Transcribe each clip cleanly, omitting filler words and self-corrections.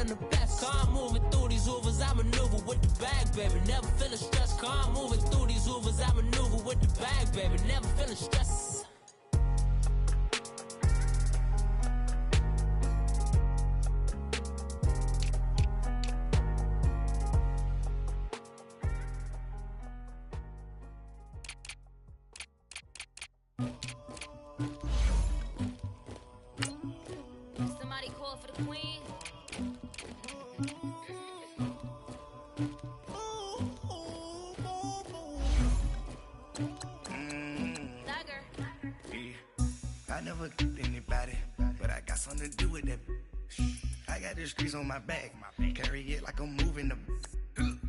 I'm the best. Car moving through these Ubers, I maneuver with the bag, baby. Never feeling stressed. Car moving through these Ubers, I maneuver with the bag, baby. Never feeling stressed. Somebody call for the queen. I never anybody, but I got something to do with that. I got the streets on my back, carry it like I'm moving the.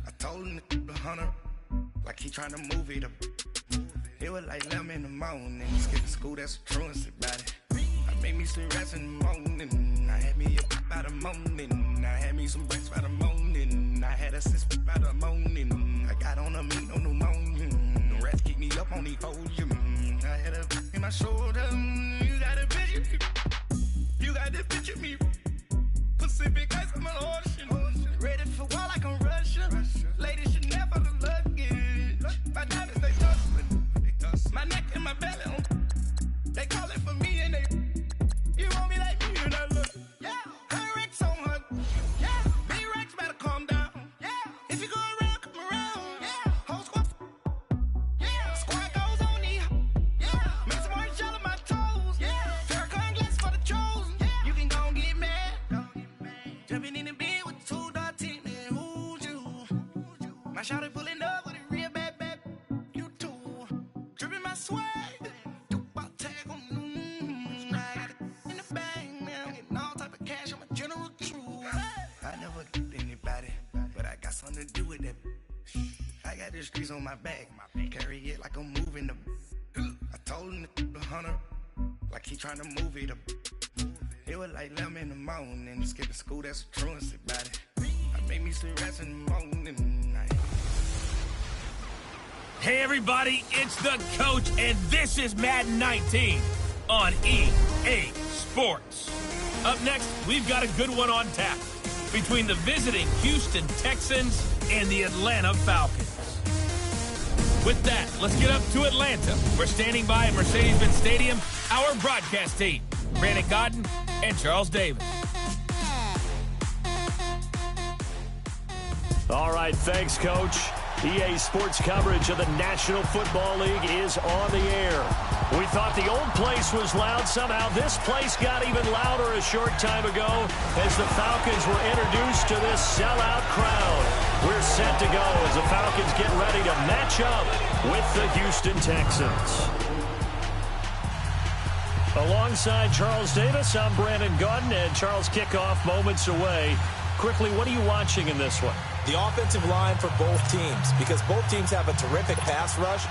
I told him to the hunter, like he trying to move it up. It was like 11 in the morning, skipping school, that's a truancy about it. I made me some rest in the morning, I had me up by the morning, I had me some breakfast by the morning, I had a sister by the morning, I got on a meat on the morning, the rest keep me up on the podium, I had a in my shoulder, you got a picture, you got the picture me, Pacific ice on my ocean, ready for war like I'm Russia, ladies should never the luggage, my diamonds they tussling, my neck and my belly, they call it for me and they, you want me like me and I look, yeah, her Rex on her, yeah, B-Rex better calm down, yeah, if you go around, come around, yeah, whole squad, yeah, squad goes on the, yeah, make some orange gel on my toes, yeah, Farrakhan glass for the chosen, yeah, you can go and get mad, jumping in the bed with 2 dark teeth, man, who's you, my shawty pulling up with a real bad, you too, dripping my swag, I never anybody, but I got something to do with that. I got the streets on my back, carry it like I'm moving the. I told him to the hunter, like he trying to move it up. It was like 11 in the morning, skipping school, that's a truancy about it. I made me some rest in the morning. Hey everybody, it's the coach, and this is Madden 19 on EA Sports. Up next, we've got a good one on tap between the visiting Houston Texans and the Atlanta Falcons. With that, let's get up to Atlanta. We're standing by at Mercedes-Benz Stadium, our broadcast team, Brandon Cotton and Charles Davis. All right, thanks, Coach. EA Sports coverage of the National Football League is on the air. We thought the old place was loud. Somehow this place got even louder a short time ago as the Falcons were introduced to this sellout crowd. We're set to go as the Falcons get ready to match up with the Houston Texans. Alongside Charles Davis, I'm Brandon Gordon, and Charles, kickoff moments away. Quickly, what are you watching in this one? The offensive line for both teams, because both teams have a terrific pass rush.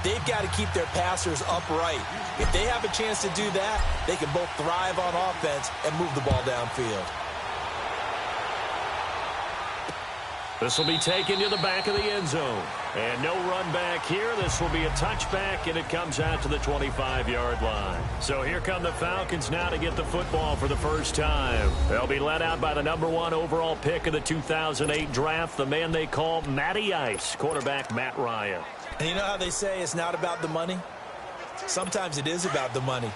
They've got to keep their passers upright. If they have a chance to do that, they can both thrive on offense and move the ball downfield. This will be taken to the back of the end zone. And no run back here. This will be a touchback, and it comes out to the 25-yard line. So here come the Falcons now to get the football for the first time. They'll be led out by the #1 overall pick of the 2008 draft, the man they call Matty Ice, quarterback Matt Ryan. And you know how they say it's not about the money? Sometimes it is about the money.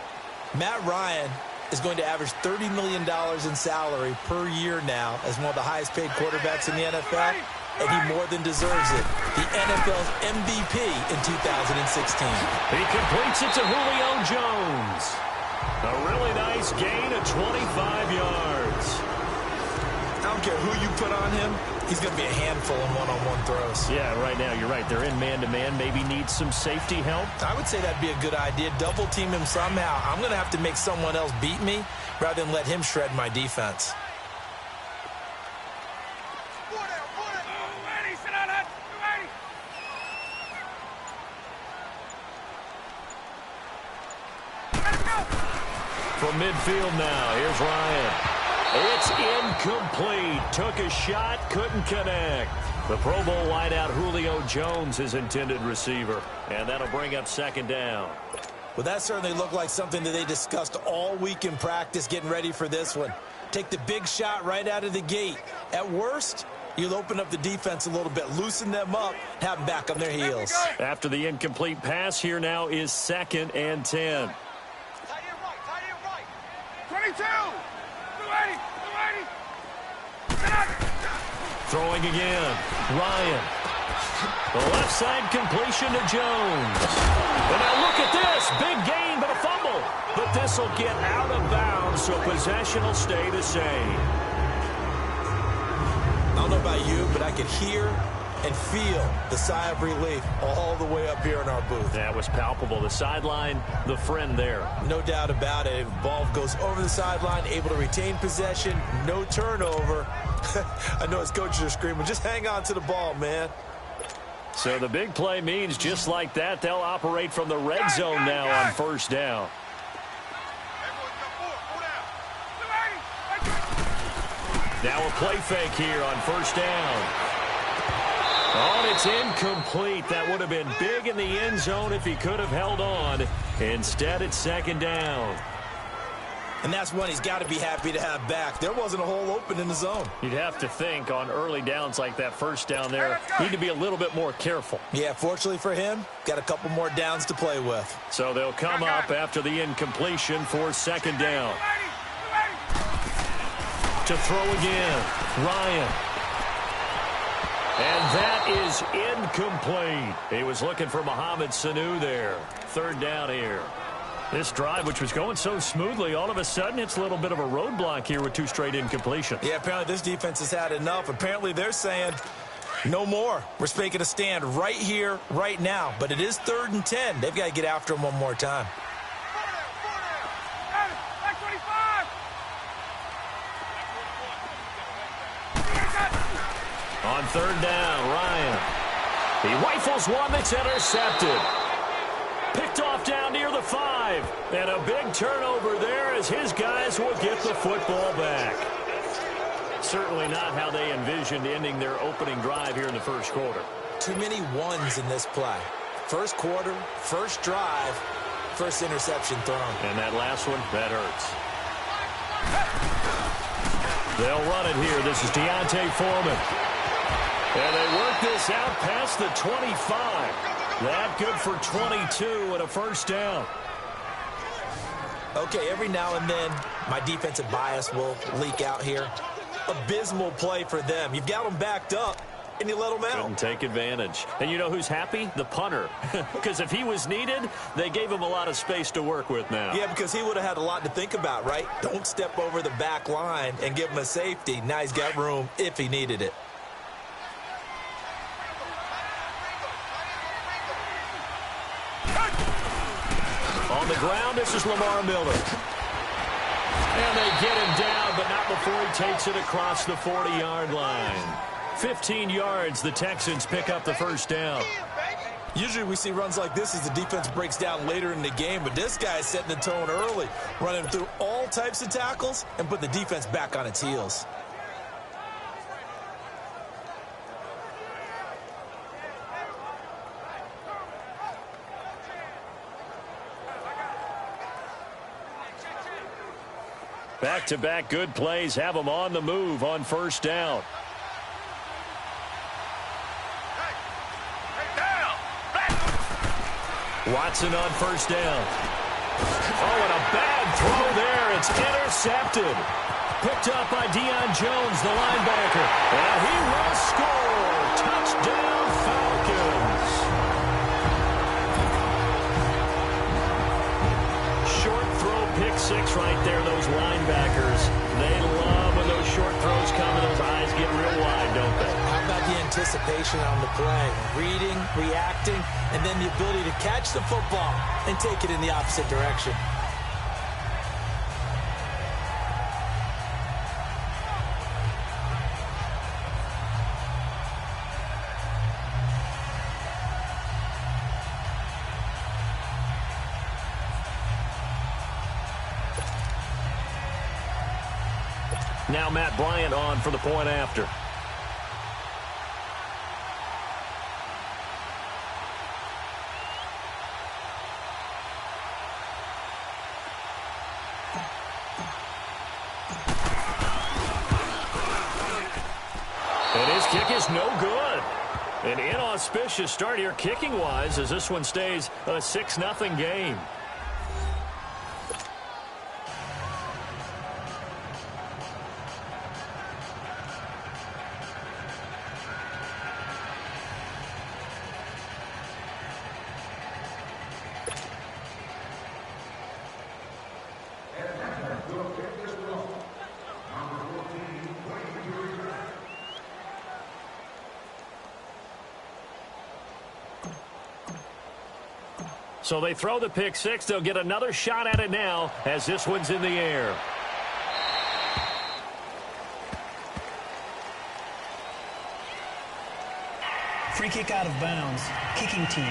Matt Ryan is going to average $30 million in salary per year now as one of the highest-paid quarterbacks in the NFL, and he more than deserves it. The NFL's MVP in 2016. He completes it to Julio Jones. A really nice gain of 25 yards. I don't care who you put on him, he's going to be a handful in one-on-one throws. Yeah, right now, you're right. They're in man-to-man. Maybe needs some safety help. I would say that'd be a good idea. Double-team him somehow. I'm going to have to make someone else beat me rather than let him shred my defense. From midfield now, here's Ryan. It's incomplete. Took a shot, couldn't connect. The Pro Bowl wideout Julio Jones, his intended receiver. And that'll bring up second down. Well, that certainly looked like something that they discussed all week in practice getting ready for this one. Take the big shot right out of the gate. At worst, you'll open up the defense a little bit, loosen them up, have them back on their heels. After the incomplete pass, here now is 2nd and 10. 22! 280! 280! Throwing again. Ryan. The left side completion to Jones. And now look at this. Big gain, but a fumble. But this will get out of bounds, so possession will stay the same. I don't know about you, but I could hear and feel the sigh of relief all the way up here in our booth. That was palpable. The sideline, the friend there. No doubt about it. If the ball goes over the sideline, able to retain possession, no turnover. I know his coaches are screaming, just hang on to the ball, man. So the big play means just like that, they'll operate from the red zone now on 1st down. Now a play fake here on 1st down. Oh, and it's incomplete. That would have been big in the end zone if he could have held on. Instead, it's 2nd down. And that's one he's got to be happy to have back. There wasn't a hole open in the zone. You'd have to think on early downs like that 1st down there, need to be a little bit more careful. Yeah, fortunately for him, got a couple more downs to play with. So they'll come up after the incompletion for 2nd down. To throw again, Ryan. And that is incomplete. He was looking for Mohamed Sanu there. 3rd down here. This drive, which was going so smoothly, all of a sudden it's a little bit of a roadblock here with 2 straight incompletions. Yeah, apparently this defense has had enough. Apparently they're saying no more. We're making a stand right here, right now. But it is 3rd and 10. They've got to get after him one more time. On 3rd down, Ryan. He rifles one that's intercepted. Picked off down near the 5. And a big turnover there as his guys will get the football back. Certainly not how they envisioned ending their opening drive here in the 1st quarter. Too many ones in this play. 1st quarter, 1st drive, 1st interception thrown. And that last one, that hurts. They'll run it here. This is Deontay Foreman. And they work this out past the 25. That good for 22 and a 1st down. Okay, every now and then, my defensive bias will leak out here. Abysmal play for them. You've got them backed up, and you let them out. Couldn't take advantage. And you know who's happy? The punter. Because if he was needed, they gave him a lot of space to work with now. Yeah, because he would have had a lot to think about, right? Don't step over the back line and give him a safety. Now he's got room if he needed it. On the ground, this is Lamar Miller. And they get him down, but not before he takes it across the 40-yard line. 15 yards, the Texans pick up the 1st down. Usually we see runs like this as the defense breaks down later in the game, but this guy is setting the tone early, running through all types of tackles and put the defense back on its heels. Back-to-back good plays have them on the move on 1st down. Watson on 1st down. Oh, and a bad throw there. It's intercepted. Picked up by Deion Jones, the linebacker. And he will score. Touchdown, Falcons. Short throw, pick 6 right there, those linebackers. They love when those short throws come and those eyes get real wide, don't they? How about the anticipation on the play? Reading, reacting, and then the ability to catch the football and take it in the opposite direction. Now Matt Bryant on for the point after. kick is no good. An inauspicious start here kicking-wise as this one stays a 6-0 game. So they throw the pick six. They'll get another shot at it now as this one's in the air. Free kick out of bounds. Kicking team.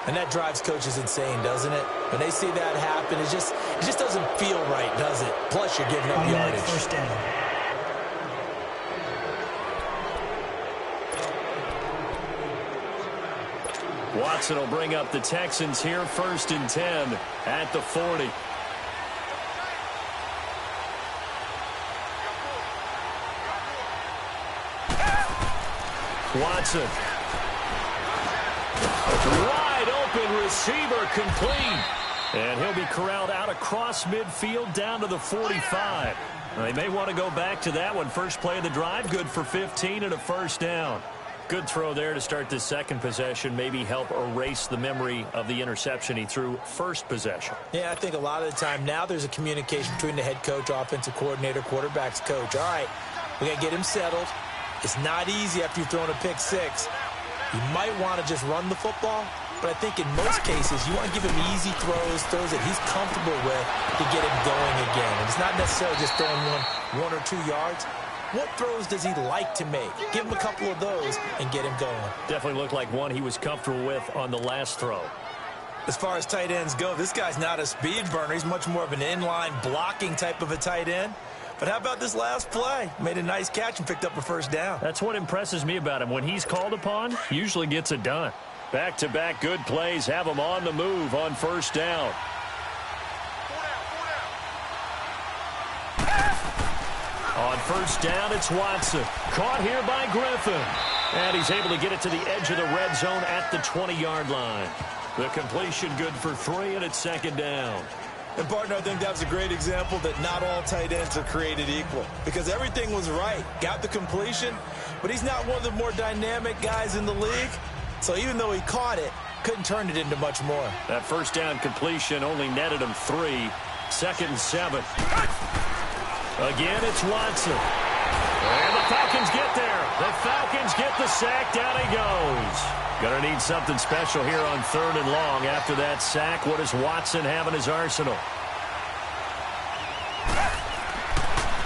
And that drives coaches insane, doesn't it? When they see that happen, it just doesn't feel right, does it? Plus, you're giving up yardage. First down. Watson will bring up the Texans here, 1st and 10 at the 40. Watson. Wide open receiver complete. And he'll be corralled out across midfield down to the 45. They may want to go back to that one. First play of the drive, good for 15 and a first down. Good throw there to start this second possession. Maybe help erase the memory of the interception he threw first possession. Yeah, I think a lot of the time now there's a communication between the head coach, offensive coordinator, quarterback's coach. All right, we got to get him settled. It's not easy after you've thrown a pick six. You might want to just run the football, but I think in most cases you want to give him easy throws that he's comfortable with to get him going again. And it's not necessarily just throwing one or 2 yards. What throws does he like to make? Give him a couple of those and get him going. Definitely looked like one he was comfortable with on the last throw. As far as tight ends go, this guy's not a speed burner. He's much more of an inline blocking type of a tight end. But how about this last play? Made a nice catch and picked up a first down. That's what impresses me about him. When he's called upon, he usually gets it done. Back-to-back good plays have him on the move on first down. On first down, it's Watson. Caught here by Griffin. And he's able to get it to the edge of the red zone at the 20-yard line. The completion good for 3, and it's 2nd down. And, partner, I think that was a great example that not all tight ends are created equal. Because everything was right. Got the completion, but he's not one of the more dynamic guys in the league. So even though he caught it, couldn't turn it into much more. That first down completion only netted him 3. 2nd and 7. Again, it's Watson. And the Falcons get there. The Falcons get the sack. Down he goes. Going to need something special here on 3rd and long. After that sack, what does Watson have in his arsenal?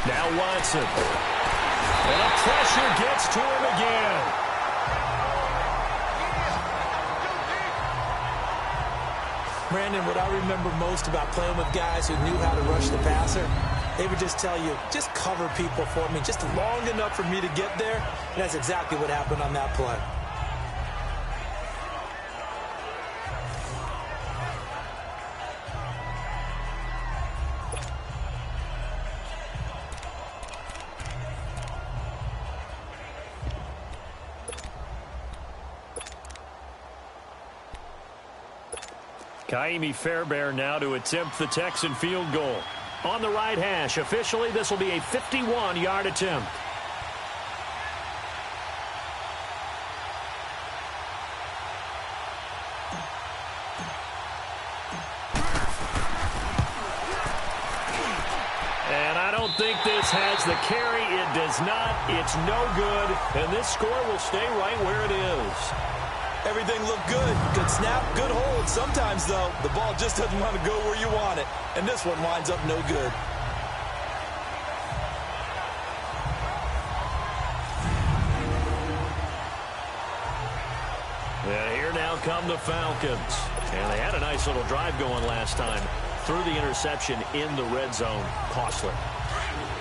Now Watson. And the pressure gets to him again. Brandon, what I remember most about playing with guys who knew how to rush the passer, they would just tell you, just cover people for me, just long enough for me to get there. And that's exactly what happened on that play. Kaimi Fairbairn now to attempt the Texan field goal. On the right hash, officially this will be a 51-yard attempt. And I don't think this has the carry. It does not. It's no good. And this score will stay right where it is. Everything looked good. Good snap, good hold. Sometimes, though, the ball just doesn't want to go where you want it. And this one winds up no good. And here now come the Falcons. And they had a nice little drive going last time. Threw the interception in the red zone. Costly.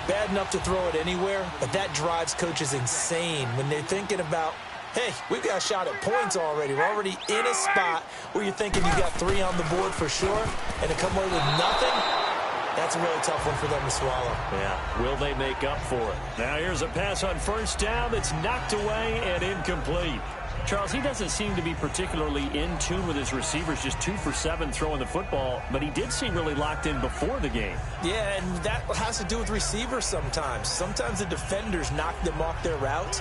Bad enough to throw it anywhere, but that drives coaches insane when they're thinking about, hey, we've got a shot at points already. We're already in a spot where you're thinking you got 3 on the board for sure, and to come away with nothing, That's a really tough one for them to swallow. Yeah, will they make up for it? Now here's a pass on first down that's knocked away and incomplete. Charles, he doesn't seem to be particularly in tune with his receivers, just 2 for 7 throwing the football, but he did seem really locked in before the game. Yeah, and that has to do with receivers sometimes. Sometimes the defenders knock them off their routes,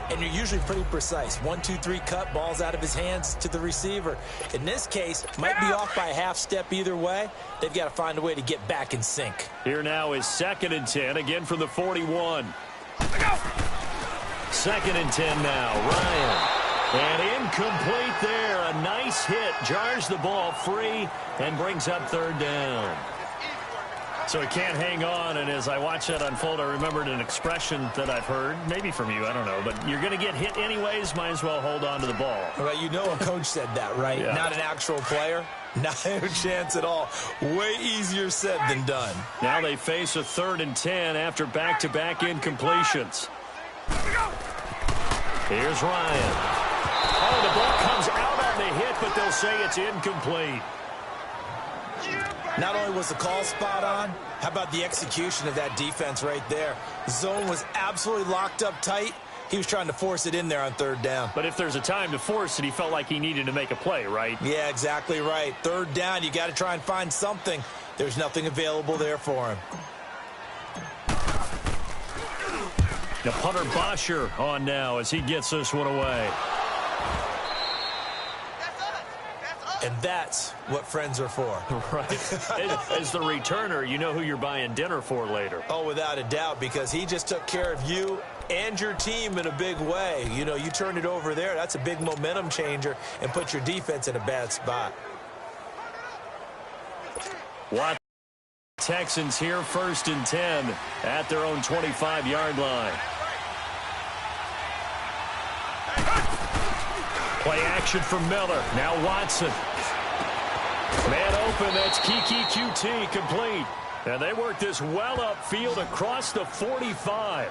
and you're usually pretty precise. 1, 2, 3 cut, balls out of his hands to the receiver. In this case, might be off by a half step either way. They've got to find a way to get back in sync. Here now is 2nd and 10, again from the 41. 2nd and 10 now, Ryan. And incomplete there. A nice hit. Jars the ball free and brings up 3rd down. So he can't hang on, and as I watch that unfold, I remembered an expression that I've heard, maybe from you, I don't know, but you're going to get hit anyways, might as well hold on to the ball. Well, you know a coach said that, right? Yeah. Not an actual player. Not a chance at all. Way easier said than done. Now they face a 3rd and 10 after back-to-back incompletions. Here's Ryan. Oh, the ball comes out on the hit, but they'll say it's incomplete. Not only was the call spot on, how about the execution of that defense right there? Zone was absolutely locked up tight. He was trying to force it in there on 3rd down. But if there's a time to force it, he felt like he needed to make a play, right? Yeah, exactly right. 3rd down, you got to try and find something. There's nothing available there for him. The punter Bosher on now as he gets this one away. And that's what friends are for. Right. As the returner, you know who you're buying dinner for later. Oh, without a doubt, because he just took care of you and your team in a big way. You know, you turn it over there, that's a big momentum changer and put your defense in a bad spot. What? Texans here, 1st and 10 at their own 25-yard line. Play action from Miller. Now Watson. Man open, that's Kiki QT complete. And they work this well upfield across the 45.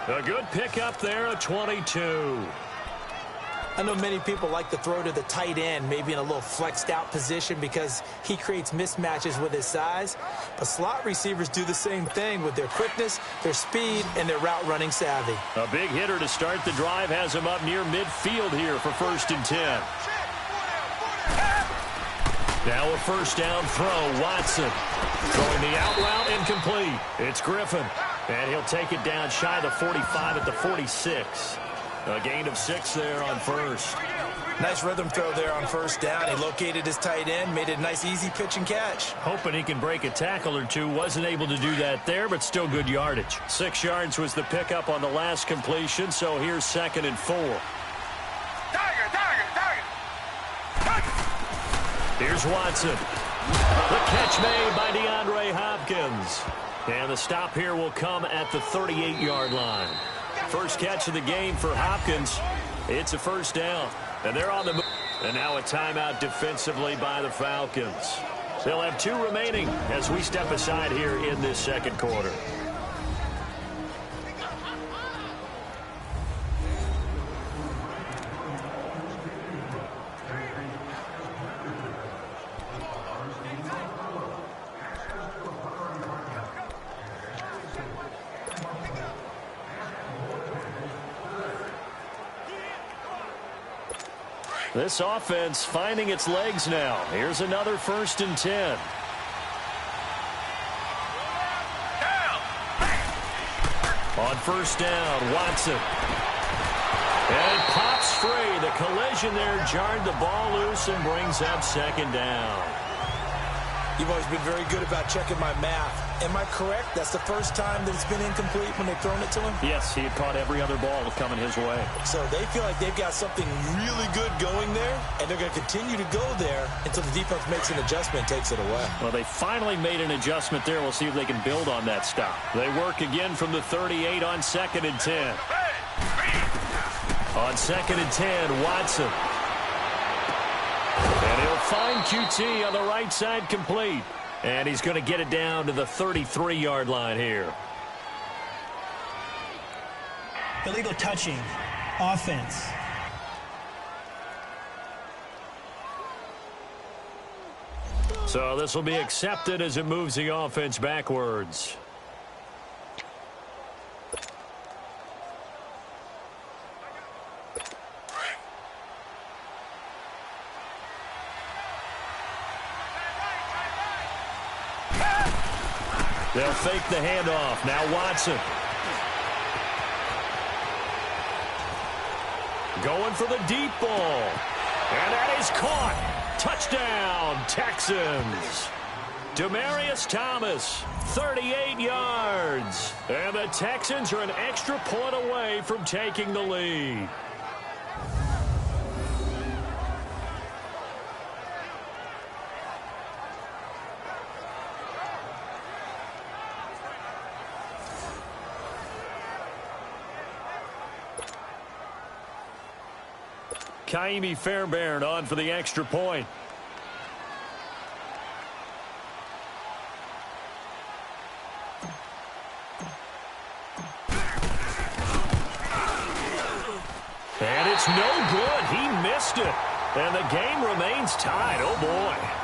A good pickup there at 22. I know many people like to throw to the tight end, maybe in a little flexed out position because he creates mismatches with his size. But slot receivers do the same thing with their quickness, their speed, and their route running savvy. A big hitter to start the drive has him up near midfield here for 1st and 10. Now a 1st down throw, Watson. Throwing the out route incomplete. It's Griffin. And he'll take it down shy of the 45 at the 46. A gain of 6 there on 1st. Nice rhythm throw there on 1st down. He located his tight end, made it a nice easy pitch and catch. Hoping he can break a tackle or two. Wasn't able to do that there, but still good yardage. 6 yards was the pickup on the last completion, so here's 2nd and 4. Here's Watson. The catch made by DeAndre Hopkins. And the stop here will come at the 38-yard line. First catch of the game for Hopkins. It's a 1st down. And they're on the move. And now a timeout defensively by the Falcons. They'll have 2 remaining as we step aside here in this 2nd quarter. This offense finding its legs now. Here's another 1st and 10. On 1st down, Watson. And it pops free. The collision there jarred the ball loose and brings up 2nd down. You've always been very good about checking my math. Am I correct? That's the first time that it's been incomplete when they've thrown it to him? Yes, he had caught every other ball coming his way. So they feel like they've got something really good going there, and they're going to continue to go there until the defense makes an adjustment and takes it away. Well, they finally made an adjustment there. We'll see if they can build on that stop. They work again from the 38 on 2nd and 10. On 2nd and 10, Watson. And he'll find QT on the right side complete. And he's going to get it down to the 33-yard line here. Illegal touching. Offense. So this will be accepted as it moves the offense backwards. They'll fake the handoff. Now Watson. Going for the deep ball. And that is caught. Touchdown, Texans. Demaryius Thomas, 38 yards. And the Texans are an extra point away from taking the lead. Kaimi Fairbairn on for the extra point. And it's no good. He missed it. And the game remains tied. Oh, boy.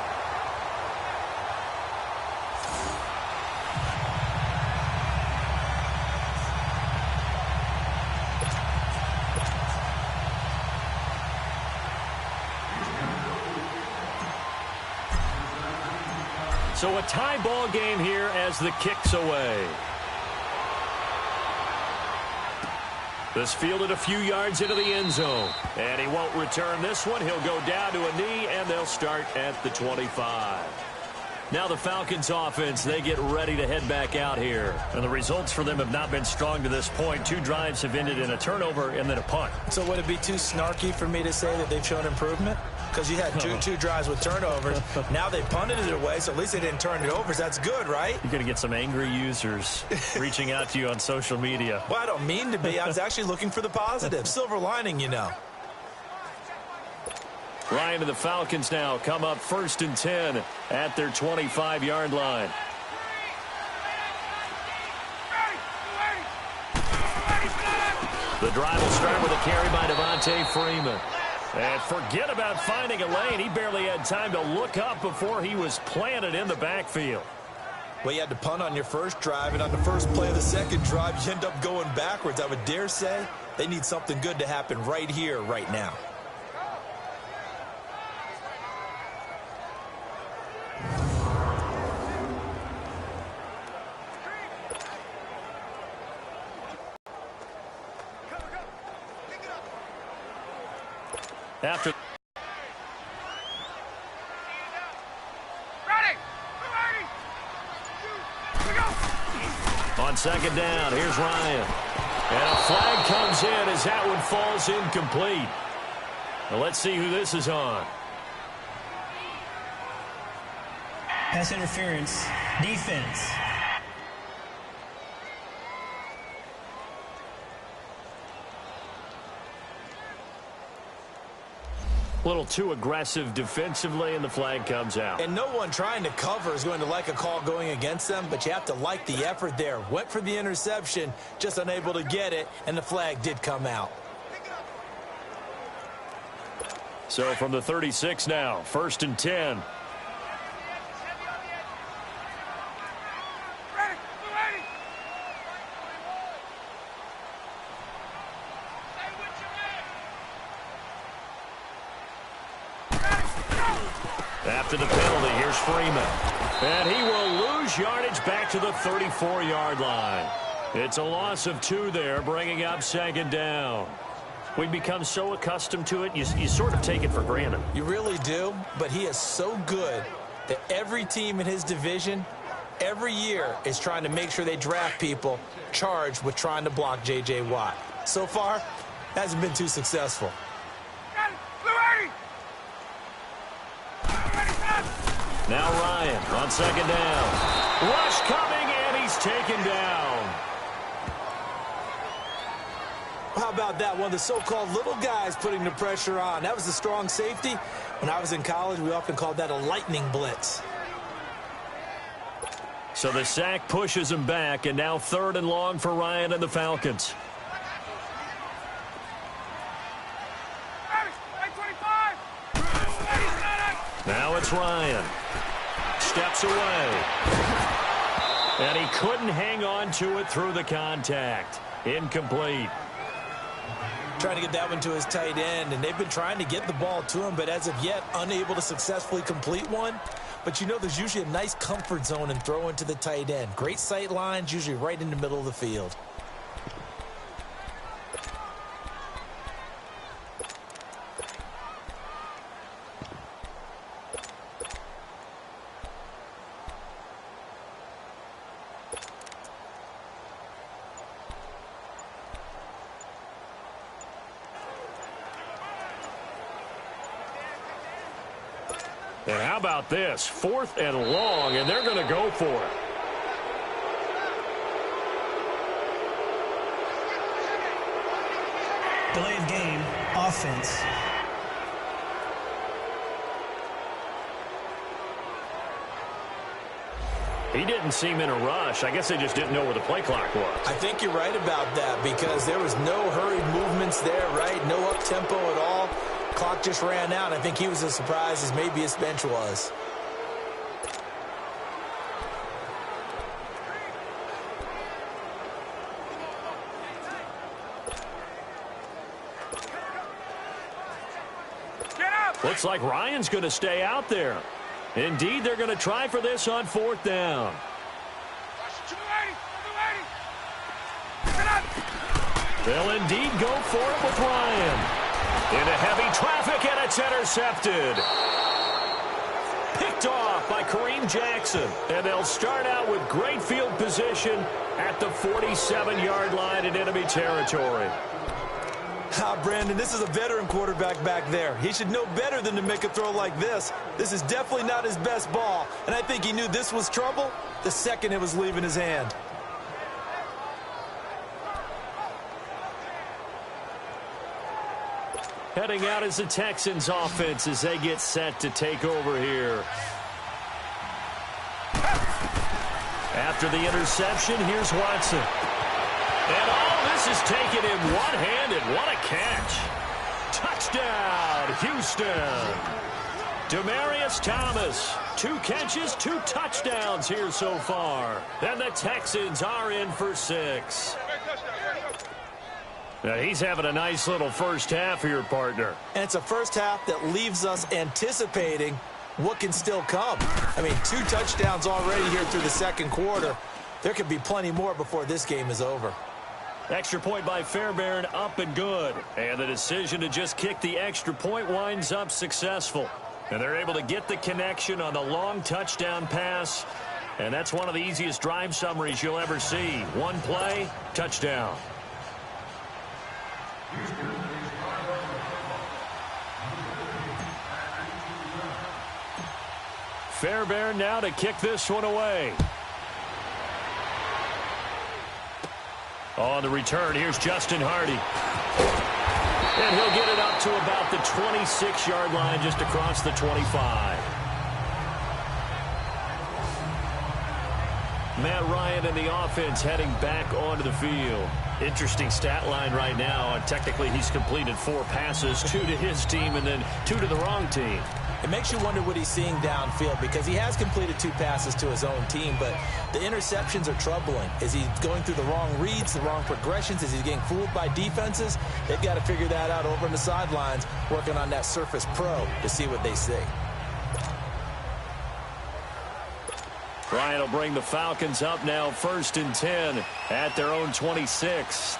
So a tie ball game here as the kick's away. This fielded a few yards into the end zone. And he won't return this one. He'll go down to a knee, and they'll start at the 25. Now the Falcons offense, they get ready to head back out here. And the results for them have not been strong to this point. 2 drives have ended in a turnover and then a punt. So would it be too snarky for me to say that they've shown improvement? Because you had two drives with turnovers. Now they punted it away, so at least they didn't turn it over. So that's good, right? You're going to get some angry users reaching out to you on social media. Well, I don't mean to be. I was actually looking for the positive. Silver lining, you know. Ryan and the Falcons now come up 1st and 10 at their 25-yard line. The drive will start with a carry by Devontae Freeman. And forget about finding a lane. He barely had time to look up before he was planted in the backfield. Well, you had to punt on your first drive, and on the first play of the second drive, you end up going backwards. I would dare say they need something good to happen right here, right now. After on 2nd down, here's Ryan. And a flag comes in as that one falls incomplete. Now let's see who this is on. Pass interference. Defense. A little too aggressive defensively, and the flag comes out. And no one trying to cover is going to like a call going against them, but you have to like the effort there. Went for the interception, just unable to get it, and the flag did come out. So from the 36 now, 1st and 10. After the penalty, here's Freeman. And he will lose yardage back to the 34-yard line. It's a loss of 2 there, bringing up 2nd down. We've become so accustomed to it, you sort of take it for granted. You really do, but he is so good that every team in his division, every year, is trying to make sure they draft people charged with trying to block J.J. Watt. So far, hasn't been too successful. Now Ryan on 2nd down. Rush coming, and he's taken down. How about that? One of the so-called little guys putting the pressure on. That was a strong safety. When I was in college, we often called that a lightning blitz. So the sack pushes him back, and now 3rd and long for Ryan and the Falcons. Now it's Ryan. steps away. And he couldn't hang on to it through the contact. Incomplete. Trying to get that one to his tight end, and they've been trying to get the ball to him, but as of yet, unable to successfully complete one. But you know there's usually a nice comfort zone in throwing to the tight end. Great sight lines, usually right in the middle of the field. And how about this? 4th and long, and they're going to go for it. Delay of game, offense. He didn't seem in a rush. I guess they just didn't know where the play clock was. I think you're right about that because there was no hurried movements there, right? No up-tempo at all. Clock just ran out. I think he was as surprised as maybe his bench was. Looks like Ryan's going to stay out there. Indeed, they're going to try for this on 4th down. They'll indeed go for it with Ryan. Into heavy traffic, and it's intercepted. Picked off by Kareem Jackson. And they'll start out with great field position at the 47-yard line in enemy territory. Brandon, this is a veteran quarterback back there. He should know better than to make a throw like this. This is definitely not his best ball, and I think he knew this was trouble the second it was leaving his hand. Heading out is the Texans offense as they get set to take over here. After the interception, here's Watson. And all this is taken in one-handed. What a catch. Touchdown, Houston. Demaryius Thomas, 2 catches, 2 touchdowns here so far. And the Texans are in for 6. Now he's having a nice little first half here, partner. And it's a first half that leaves us anticipating what can still come. I mean, 2 touchdowns already here through the second quarter. There could be plenty more before this game is over. Extra point by Fairbairn, up and good. And the decision to just kick the extra point winds up successful. And they're able to get the connection on the long touchdown pass. And that's one of the easiest drive summaries you'll ever see. One play, touchdown. Fairbairn now to kick this one away. On the return, here's Justin Hardy. And he'll get it up to about the 26-yard line, just across the 25. Matt Ryan and the offense heading back onto the field. Interesting stat line right now. Technically, he's completed 4 passes, 2 to his team and then 2 to the wrong team. It makes you wonder what he's seeing downfield because he has completed 2 passes to his own team, but the interceptions are troubling. Is he going through the wrong reads, the wrong progressions? Is he getting fooled by defenses? They've got to figure that out over on the sidelines, working on that Surface Pro to see what they see. Ryan will bring the Falcons up now 1st and 10 at their own 26.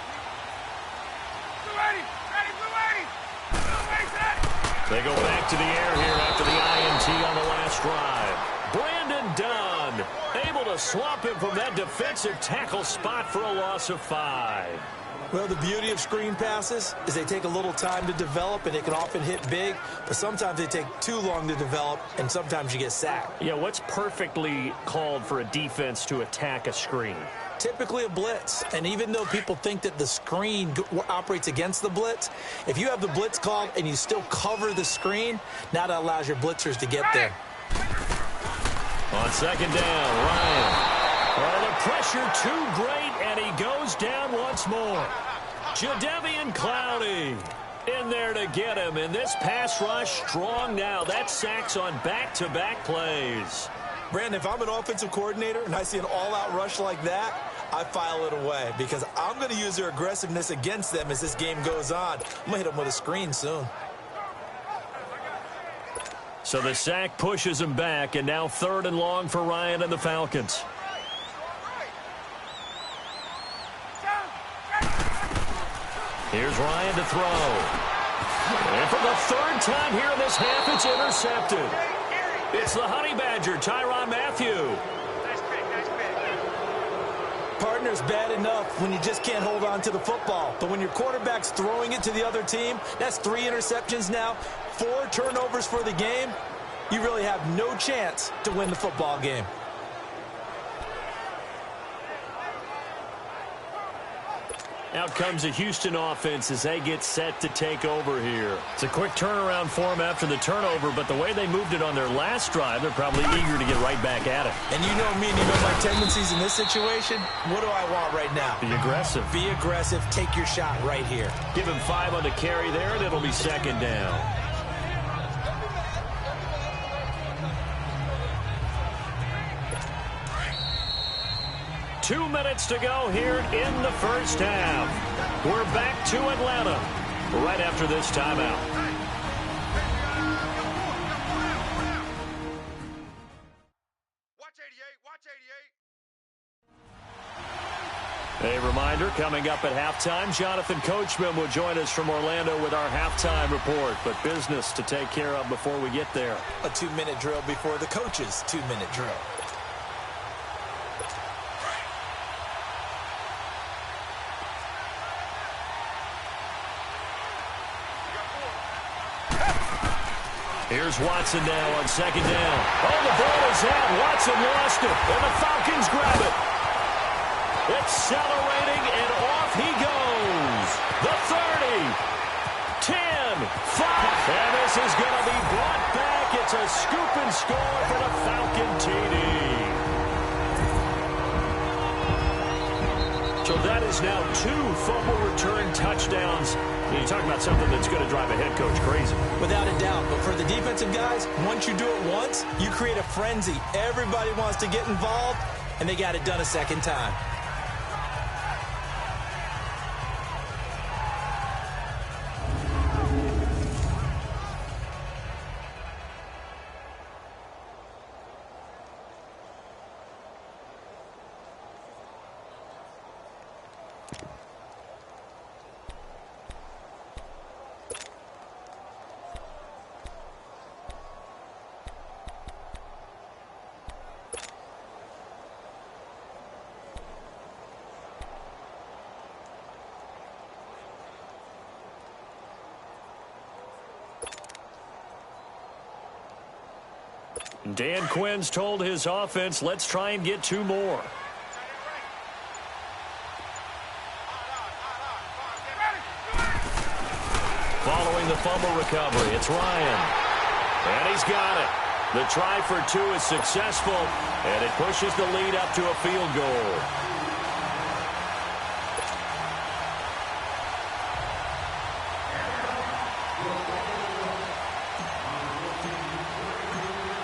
They go back to the air here after the INT on the last drive. Brandon Dunn able to swamp him from that defensive tackle spot for a loss of 5. Well, the beauty of screen passes is they take a little time to develop, and they can often hit big, but sometimes they take too long to develop, and sometimes you get sacked. Yeah, what's perfectly called for a defense to attack a screen? Typically a blitz, and even though people think that the screen operates against the blitz, if you have the blitz called and you still cover the screen, now that allows your blitzers to get there. On 2nd down, Ryan. Well, the pressure too great, and he goes down once more. Jadeveon Clowney in there to get him, and this pass rush strong now. That's sacks on back-to-back plays. Brandon, if I'm an offensive coordinator and I see an all-out rush like that, I file it away because I'm going to use their aggressiveness against them as this game goes on. I'm going to hit them with a screen soon. So the sack pushes him back, and now 3rd and long for Ryan and the Falcons. Here's Ryan to throw. And for the 3rd time here in this half, it's intercepted. It's the Honey Badger, Tyrann Mathieu. Partner's bad enough when you just can't hold on to the football. But when your quarterback's throwing it to the other team, that's 3 interceptions now, 4 turnovers for the game. You really have no chance to win the football game. Out comes the Houston offense as they get set to take over here. It's a quick turnaround for them after the turnover, but the way they moved it on their last drive, they're probably eager to get right back at it. And you know me and you know my tendencies in this situation. What do I want right now? Be aggressive. Be aggressive. Take your shot right here. Give him 5 on the carry there, and it'll be 2nd down. Two minutes to go here in the first half. We're back to Atlanta right after this timeout. Watch 88, watch 88. A reminder, coming up at halftime, Jonathan Coachman will join us from Orlando with our halftime report. But business to take care of before we get there. A 2-minute drill before the coach's 2-minute drill. Here's Watson now on 2nd down. Oh, the ball is out. Watson lost it, and the Falcons grab it. Accelerating, and off he goes. The 30, 10, 5. And this is going to be brought back. It's a scoop and score for the Falcon TD. So that is now 2 fumble return touchdowns. You talk about something that's going to drive a head coach crazy. Without a doubt. But for the defensive guys, once you do it once, you create a frenzy. Everybody wants to get involved, and they got it done a 2nd time. Dan Quinn's told his offense, let's try and get 2 more. Following the fumble recovery, it's Ryan. And he's got it. The try for 2 is successful, and it pushes the lead up to a field goal.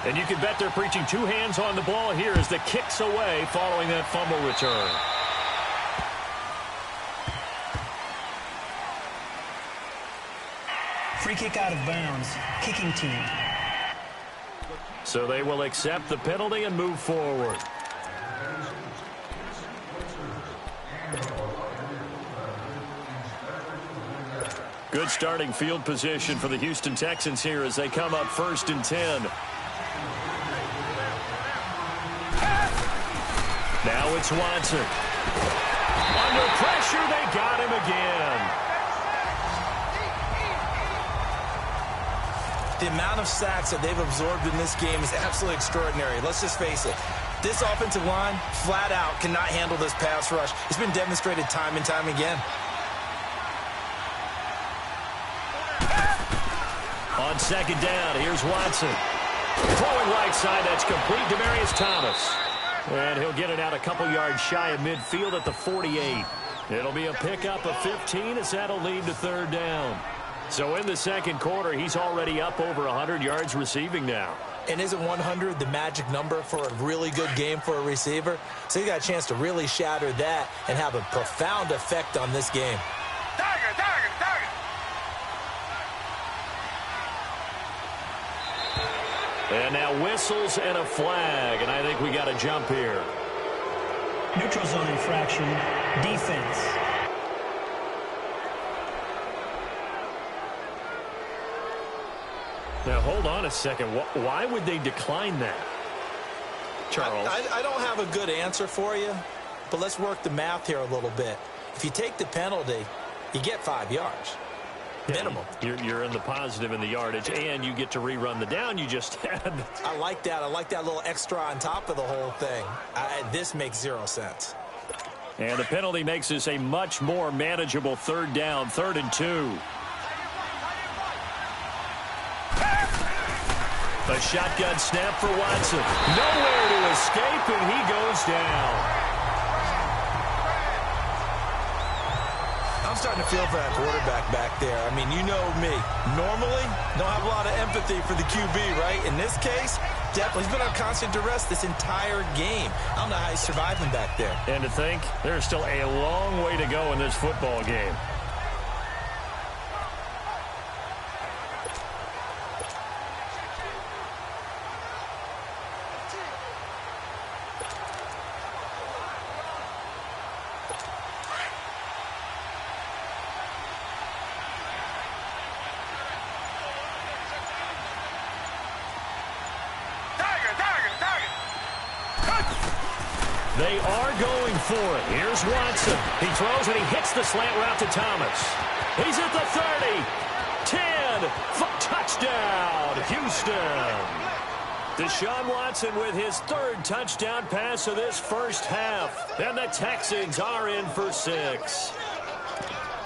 And you can bet they're preaching 2 hands on the ball here as the kick's away following that fumble return. Free kick out of bounds. Kicking team. So they will accept the penalty and move forward. Good starting field position for the Houston Texans here as they come up 1st and 10. Now it's Watson. Under pressure, they got him again. The amount of sacks that they've absorbed in this game is absolutely extraordinary. Let's just face it. This offensive line, flat out, cannot handle this pass rush. It's been demonstrated time and time again. On 2nd down, here's Watson. Throwing right side, that's complete. Demaryius Thomas. And he'll get it out a couple yards shy of midfield at the 48. It'll be a pickup of 15 as that'll lead to 3rd down. So in the 2nd quarter, he's already up over 100 yards receiving now. And isn't 100 the magic number for a really good game for a receiver? So you got a chance to really shatter that and have a profound effect on this game. Target, target, target. And now whistles and a flag, and I think we got a jump here. Neutral zone infraction, defense. Now, hold on a second. Why would they decline that, Charles? I don't have a good answer for you, but let's work the math here a little bit. If you take the penalty, you get 5 yards. Minimum. You're in the positive in the yardage, and you get to rerun the down you just had. I like that. I like that little extra on top of the whole thing. This makes 0 sense. And the penalty makes this a much more manageable third down, 3rd and 2. A shotgun snap for Watson. Nowhere to escape, and he goes down. I'm starting to feel for that quarterback back there. I mean, you know me. Normally, don't have a lot of empathy for the QB, right? In this case, definitely. He's been on constant duress this entire game. I don't know how he's surviving back there. And to think, there's still a long way to go in this football game. They are going for it. Here's Watson. He throws and he hits the slant route to Thomas. He's at the 30. 10. Touchdown, Houston. Deshaun Watson with his 3rd touchdown pass of this first half. And the Texans are in for 6.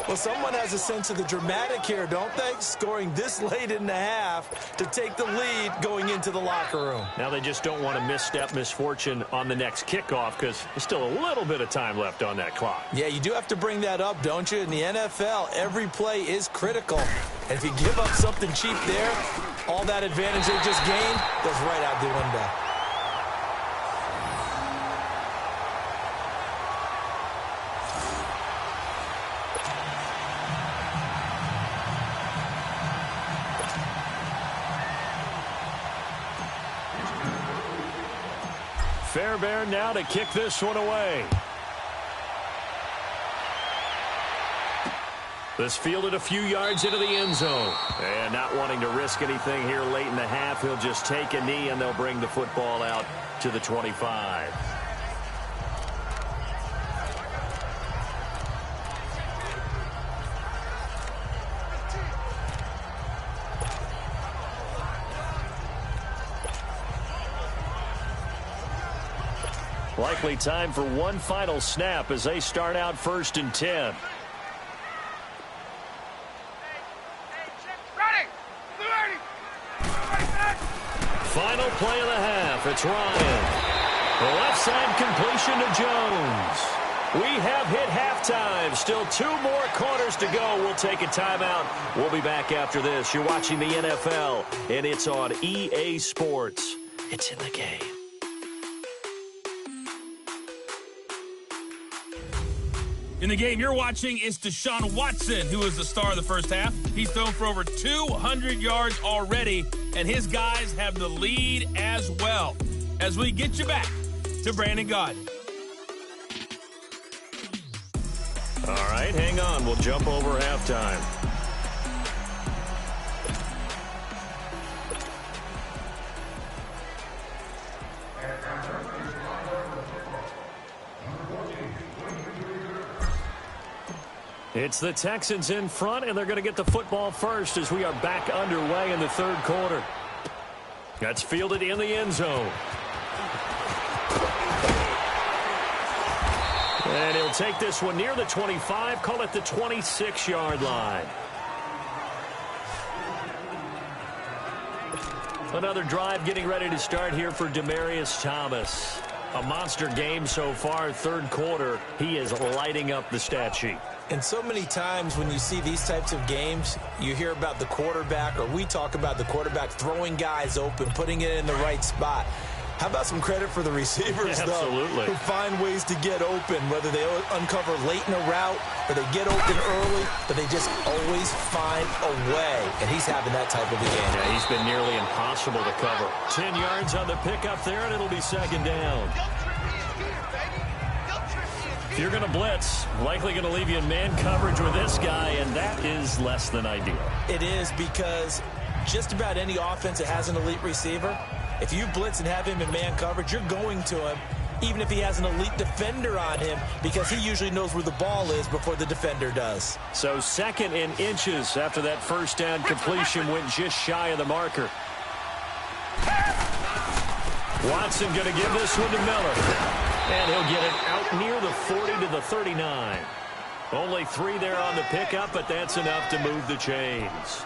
Well, someone has a sense of the dramatic here, don't they? Scoring this late in the half to take the lead going into the locker room. Now they just don't want to misstep misfortune on the next kickoff because there's still a little bit of time left on that clock. Yeah, you do have to bring that up, don't you? In the NFL, every play is critical. And if you give up something cheap there, all that advantage they just gained goes right out the window. Fairbairn now to kick this one away. This fielded a few yards into the end zone. And not wanting to risk anything here late in the half, he'll just take a knee and they'll bring the football out to the 25. Likely time for one final snap as they start out 1st and 10. Final play of the half. It's Ryan. The left side completion to Jones. We have hit halftime. Still 2 more quarters to go. We'll take a timeout. We'll be back after this. You're watching the NFL, and it's on EA Sports. It's in the game. In the game you're watching is Deshaun Watson, who is the star of the first half. He's thrown for over 200 yards already, and his guys have the lead as well. As we get you back to Brandon Gaudin. All right, hang on. We'll jump over halftime. It's the Texans in front, and they're going to get the football first as we are back underway in the 3rd quarter. That's fielded in the end zone. And he'll take this one near the 25, call it the 26-yard line. Another drive getting ready to start here for Demaryius Thomas. A monster game so far, 3rd quarter. He is lighting up the stat sheet. And so many times when you see these types of games, you hear about the quarterback, or we talk about the quarterback throwing guys open, putting it in the right spot. How about some credit for the receivers, Absolutely. though, who find ways to get open, whether they uncover late in a route or they get open early, but they just always find a way. And he's having that type of a game. Yeah, he's been nearly impossible to cover. 10 yards on the pickup there, and it'll be second down. If you're going to blitz, likely going to leave you in man coverage with this guy, and that is less than ideal. It is, because just about any offense that has an elite receiver, if you blitz and have him in man coverage, you're going to him, even if he has an elite defender on him, because he usually knows where the ball is before the defender does. So 2nd and inches after that first down completion went just shy of the marker. Watson going to give this one to Miller. And he'll get it out near the 40 to the 39. Only 3 there on the pickup, but that's enough to move the chains.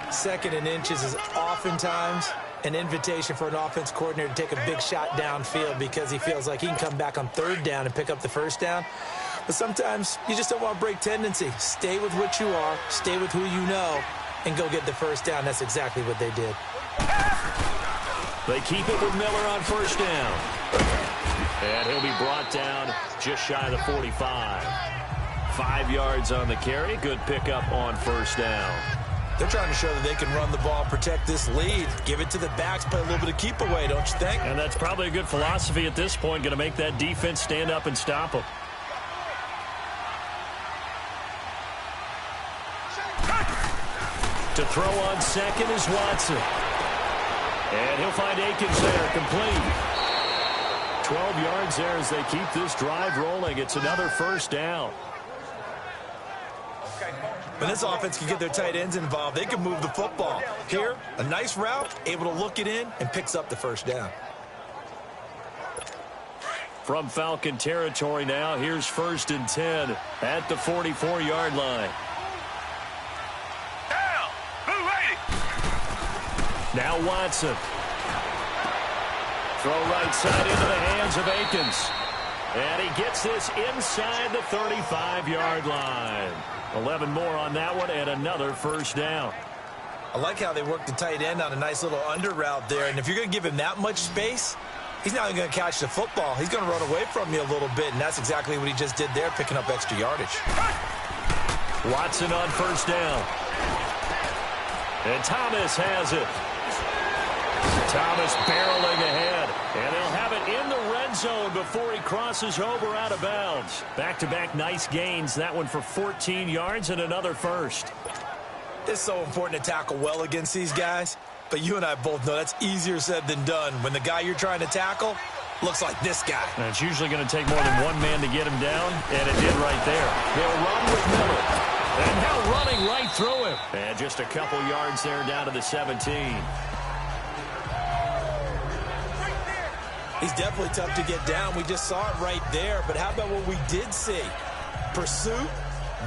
2nd and inches is oftentimes an invitation for an offense coordinator to take a big shot downfield because he feels like he can come back on 3rd down and pick up the 1st down. But sometimes you just don't want to break tendency. Stay with what you are, stay with who you know, and go get the 1st down. That's exactly what they did. They keep it with Miller on 1st down. And he'll be brought down just shy of the 45. 5 yards on the carry. Good pickup on 1st down. They're trying to show that they can run the ball, protect this lead, give it to the backs, play a little bit of keep away, don't you think? And that's probably a good philosophy at this point, going to make that defense stand up and stop them. To throw on 2nd is Watson. And he'll find Akins there, complete. 12 yards there as they keep this drive rolling. It's another 1st down. When this offense can get their tight ends involved, they can move the football. Here, a nice route, able to look it in, and picks up the 1st down. From Falcon territory now, here's 1st and 10 at the 44-yard line. Down. Move 80. Now Watson. Throw right side into the hands of Akins. And he gets this inside the 35-yard line. 11 more on that one and another 1st down. I like how they work the tight end on a nice little under route there. And if you're going to give him that much space, he's not even going to catch the football. He's going to run away from you a little bit, and that's exactly what he just did there, picking up extra yardage. Watson on 1st down. And Thomas has it. Thomas barreling ahead, and he'll have it in the red zone before he crosses over out of bounds. Back-to-back nice gains, that one for 14 yards and another 1st. It's so important to tackle well against these guys, but you and I both know that's easier said than done when the guy you're trying to tackle looks like this guy. And it's usually going to take more than one man to get him down, and it did right there. They'll run with Miller, and now running right through him. And just a couple yards there down to the 17. He's definitely tough to get down. We just saw it right there. But how about what we did see? Pursuit,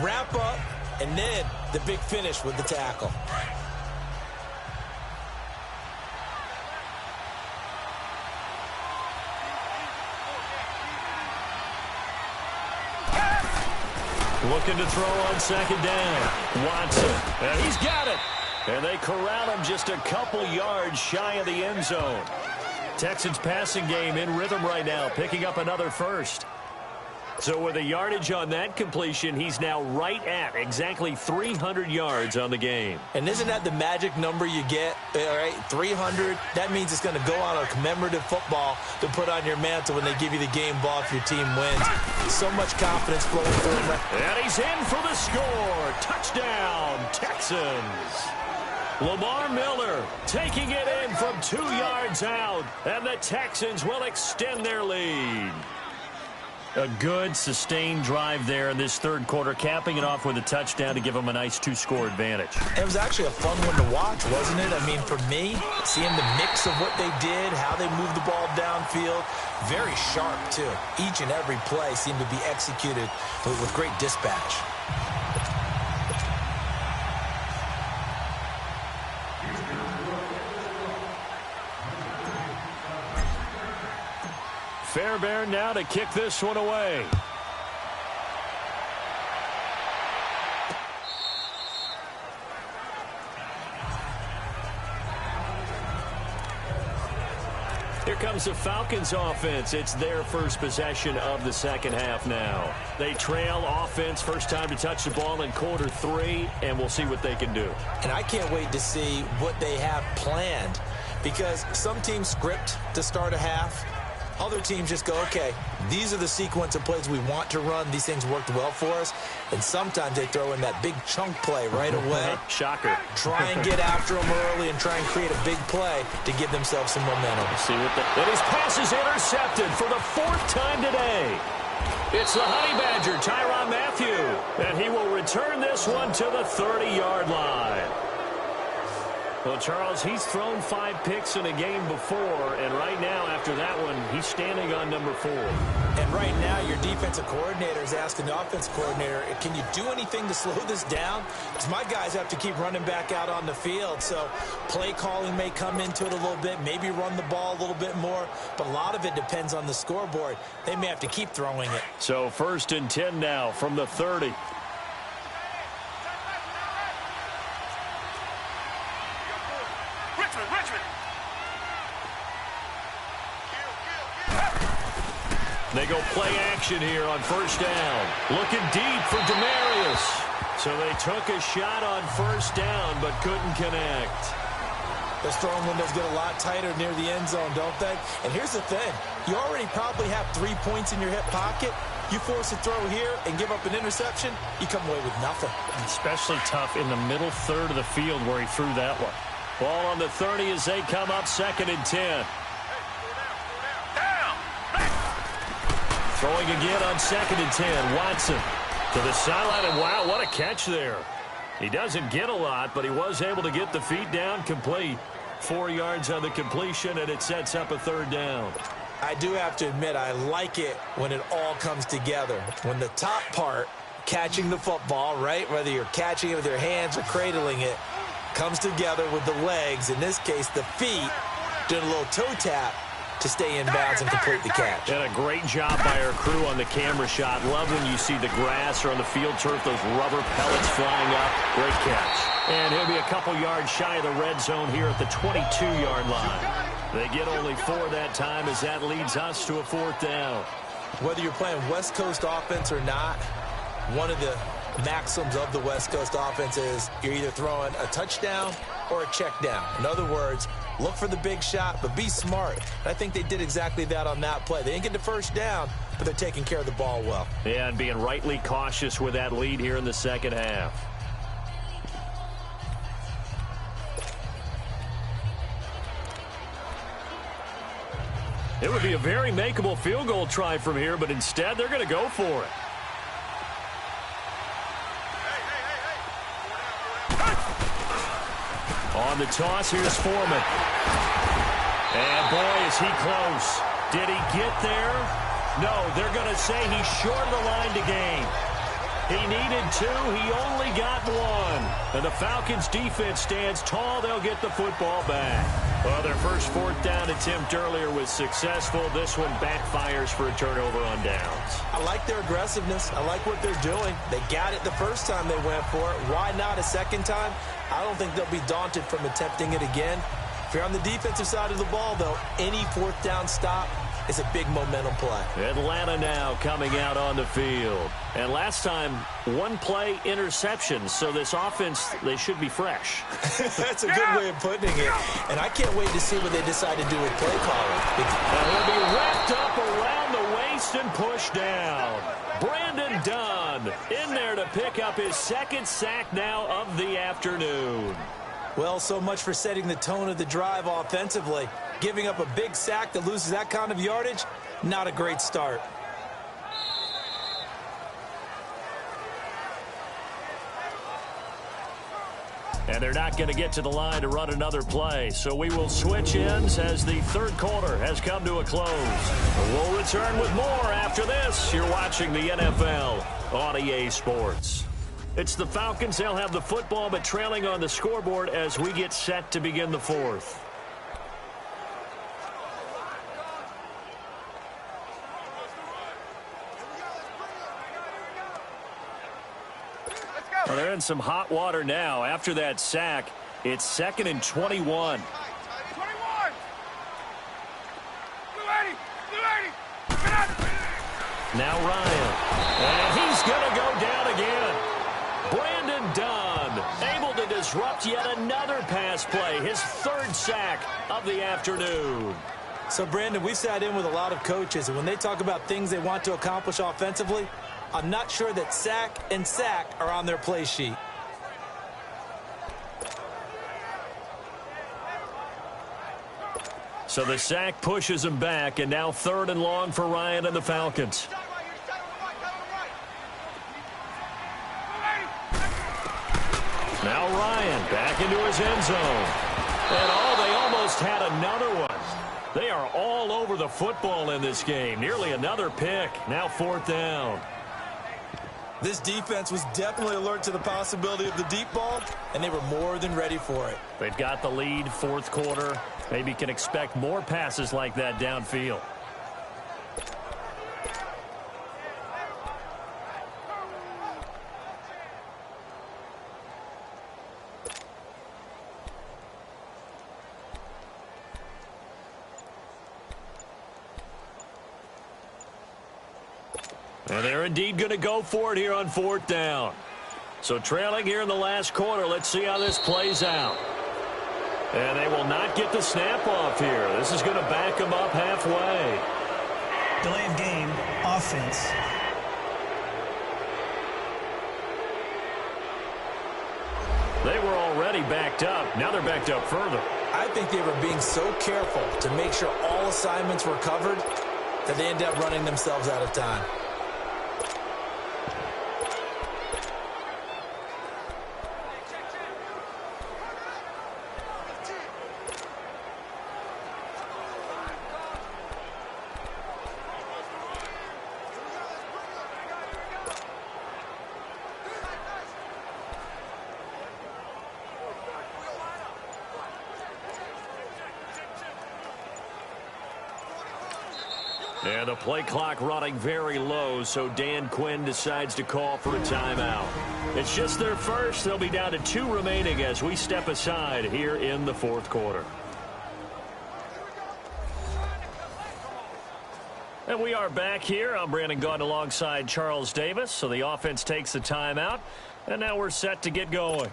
wrap up, and then the big finish with the tackle. Looking to throw on 2nd down. Watson, and he's got it. And they corral him just a couple yards shy of the end zone. Texans passing game in rhythm right now, picking up another 1st. So with a yardage on that completion, he's now right at exactly 300 yards on the game. And isn't that the magic number you get? All right, 300. That means it's going to go on a commemorative football to put on your mantle when they give you the game ball if your team wins. So much confidence flowing through him. And he's in for the score. Touchdown, Texans. Lamar Miller taking it in from 2 yards out, and the Texans will extend their lead. A good, sustained drive there in this 3rd quarter, capping it off with a touchdown to give them a nice 2-score advantage. It was actually a fun one to watch, wasn't it? I mean, for me, seeing the mix of what they did, how they moved the ball downfield, very sharp, too. Each and every play seemed to be executed with great dispatch. Fairbairn now to kick this one away. Here comes the Falcons offense. It's their first possession of the second half now. They trail offense, first time to touch the ball in quarter 3, and we'll see what they can do. And I can't wait to see what they have planned, because some teams script to start a half. Other teams just go, okay, these are the sequence of plays we want to run. These things worked well for us. And sometimes they throw in that big chunk play right away. Shocker. Try and get after them early and try and create a big play to give themselves some momentum. See what and his pass is intercepted for the 4th time today. It's the Honey Badger, Tyrann Mathieu. And he will return this one to the 30-yard line. Well, Charles, he's thrown 5 picks in a game before, and right now, after that one, he's standing on number 4. And right now, your defensive coordinator is asking the offensive coordinator, can you do anything to slow this down? Because my guys have to keep running back out on the field, so play calling may come into it a little bit, maybe run the ball a little bit more, but a lot of it depends on the scoreboard. They may have to keep throwing it. So 1st and 10 now from the 30. They go play action here on 1st down. Looking deep for Demarius. So they took a shot on 1st down, but couldn't connect. Those throwing windows get a lot tighter near the end zone, don't they? And here's the thing. You already probably have 3 points in your hip pocket. You force a throw here and give up an interception, you come away with nothing. Especially tough in the middle third of the field where he threw that one. Ball on the 30 as they come up 2nd and 10. Throwing again on 2nd and 10. Watson to the sideline, and wow, what a catch there. He doesn't get a lot, but he was able to get the feet down complete. 4 yards on the completion, and it sets up a 3rd down. I do have to admit, I like it when it all comes together. When the top part, catching the football, right, whether you're catching it with your hands or cradling it, comes together with the legs, in this case the feet, doing a little toe tap to stay in bounds and complete the catch. And a great job by our crew on the camera shot. Love when you see the grass or on the field turf, those rubber pellets flying up. Great catch. And he'll be a couple yards shy of the red zone here at the 22-yard line. They get only 4 that time as that leads us to a 4th down. Whether you're playing West Coast offense or not, one of the maxims of the West Coast offense is you're either throwing a touchdown or a check down. In other words, look for the big shot, but be smart. And I think they did exactly that on that play. They didn't get the 1st down, but they're taking care of the ball well. Yeah, and being rightly cautious with that lead here in the second half. It would be a very makeable field goal try from here, but instead they're going to go for it. On the toss, here's Foreman. And boy, is he close. Did he get there? No, they're going to say he's short of the line to gain. He needed 2. He only got 1. And the Falcons defense stands tall. They'll get the football back. Well, their first 4th down attempt earlier was successful. This one backfires for a turnover on downs. I like their aggressiveness. I like what they're doing. They got it the first time they went for it. Why not a second time? I don't think they'll be daunted from attempting it again. If you're on the defensive side of the ball, though, any 4th down stop is a big momentum play. Atlanta now coming out on the field. And last time, 1 play interception. So this offense, they should be fresh. That's a good way of putting it. And I can't wait to see what they decide to do with play calling. And he'll be wrapped up around the waist and pushed down. Brandon Dunn in there to pick up his 2nd sack now of the afternoon. Well, so much for setting the tone of the drive offensively. Giving up a big sack that loses that kind of yardage, not a great start. And they're not going to get to the line to run another play. So we will switch ends as the 3rd quarter has come to a close. We'll return with more after this. You're watching the NFL on EA Sports. It's the Falcons. They'll have the football, but trailing on the scoreboard as we get set to begin the 4th. Well, they're in some hot water now. After that sack, it's 2nd and 21. Now Ryan. And he's going to go down again. Brandon Dunn able to disrupt yet another pass play. His third sack of the afternoon. So, Brandon, we sat in with a lot of coaches, and when they talk about things they want to accomplish offensively, I'm not sure that sack and sack are on their play sheet. So the sack pushes him back, and now 3rd and long for Ryan and the Falcons. Now Ryan back into his end zone. And they almost had another one. They are all over the football in this game. Nearly another pick. Now 4th down. This defense was definitely alert to the possibility of the deep ball, and they were more than ready for it. They've got the lead, 4th quarter. Maybe can expect more passes like that downfield. And they're indeed going to go for it here on 4th down. So trailing here in the last quarter, let's see how this plays out. And they will not get the snap off here. This is going to back them up halfway. Delay of game, offense. They were already backed up. Now they're backed up further. I think they were being so careful to make sure all assignments were covered that they ended up running themselves out of time. And the play clock running very low, so Dan Quinn decides to call for a timeout. It's just their first. They'll be down to 2 remaining as we step aside here in the 4th quarter. And we are back here. I'm Brandon Gaudin alongside Charles Davis. So the offense takes the timeout, and now we're set to get going.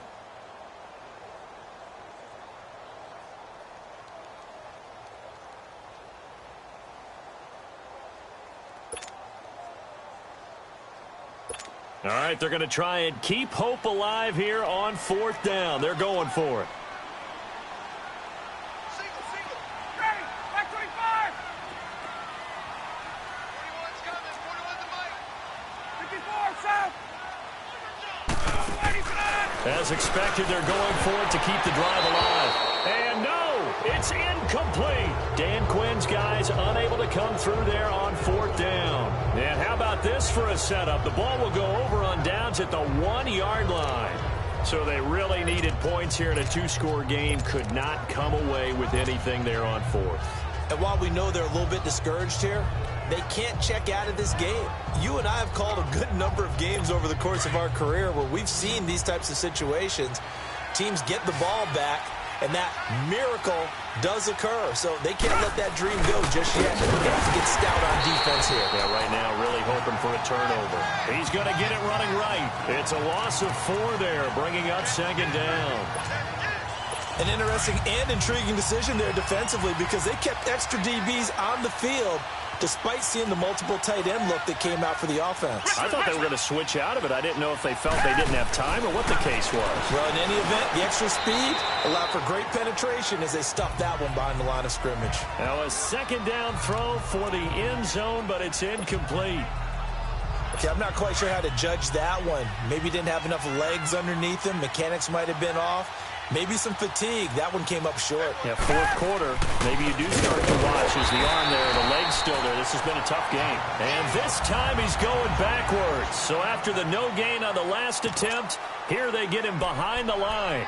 All right, they're going to try and keep hope alive here on 4th down. They're going for it. Single. Ready. Back 25. 41's coming. 41's the mic. 54, south. Ready for that. As expected, they're going for it to keep the drive alive. And no, it's incomplete. Dan Quinn's guys unable to come through there on 4th down. And how about this for a setup? The ball will go over on downs at the 1-yard line. So they really needed points here in a 2-score game. Could not come away with anything there on 4th. And while we know they're a little bit discouraged here, they can't check out of this game. You and I have called a good number of games over the course of our career where we've seen these types of situations. Teams get the ball back, and that miracle does occur. So they can't let that dream go just yet. They have to get stout on defense here. Yeah, right now really hoping for a turnover. He's going to get it running right. It's a loss of 4 there, bringing up 2nd down. An interesting and intriguing decision there defensively because they kept extra DBs on the field despite seeing the multiple tight end look that came out for the offense. I thought they were going to switch out of it. I didn't know if they felt they didn't have time or what the case was. Well, in any event, the extra speed allowed for great penetration as they stuffed that one behind the line of scrimmage. Now a 2nd down throw for the end zone, but it's incomplete. Okay, I'm not quite sure how to judge that one. Maybe didn't have enough legs underneath him. Mechanics might have been off. Maybe some fatigue. That one came up short. Yeah, 4th quarter. Maybe you do start to watch as the arm there, the leg's still there. This has been a tough game. And this time he's going backwards. So after the no gain on the last attempt, here they get him behind the line.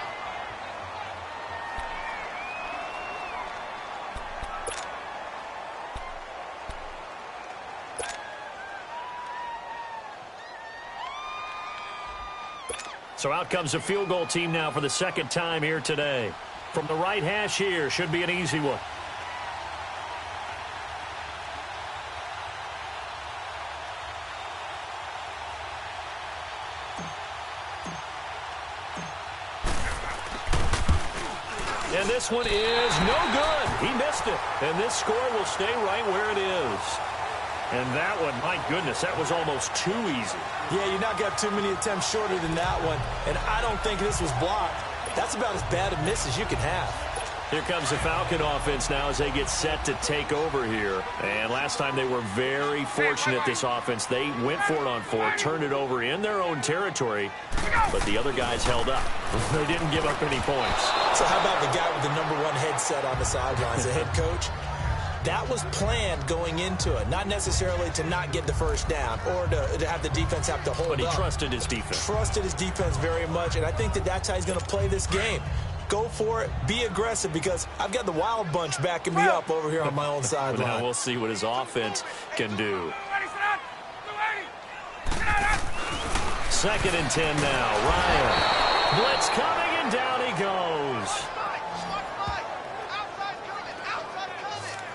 So out comes a field goal team now for the 2nd time here today. From the right hash here, should be an easy one. And this one is no good. He missed it. And this score will stay right where it is. And that one, my goodness, that was almost too easy. Yeah, you're not got too many attempts shorter than that one. And I don't think this was blocked. That's about as bad a miss as you can have. Here comes the Falcon offense now as they get set to take over here. And last time they were very fortunate, this offense. They went for it on 4, turned it over in their own territory, but the other guys held up. They didn't give up any points. So how about the guy with the #1 headset on the sidelines, the head coach? That was planned going into it, not necessarily to not get the first down or to have the defense have to hold up. But he trusted his defense. Trusted his defense very much, and I think that's how he's going to play this game. Go for it. Be aggressive, because I've got the wild bunch backing me up over here on my own sideline. Now we'll see what his offense can do. 2nd and 10 now. Ryan. Blitz coming, and down he goes.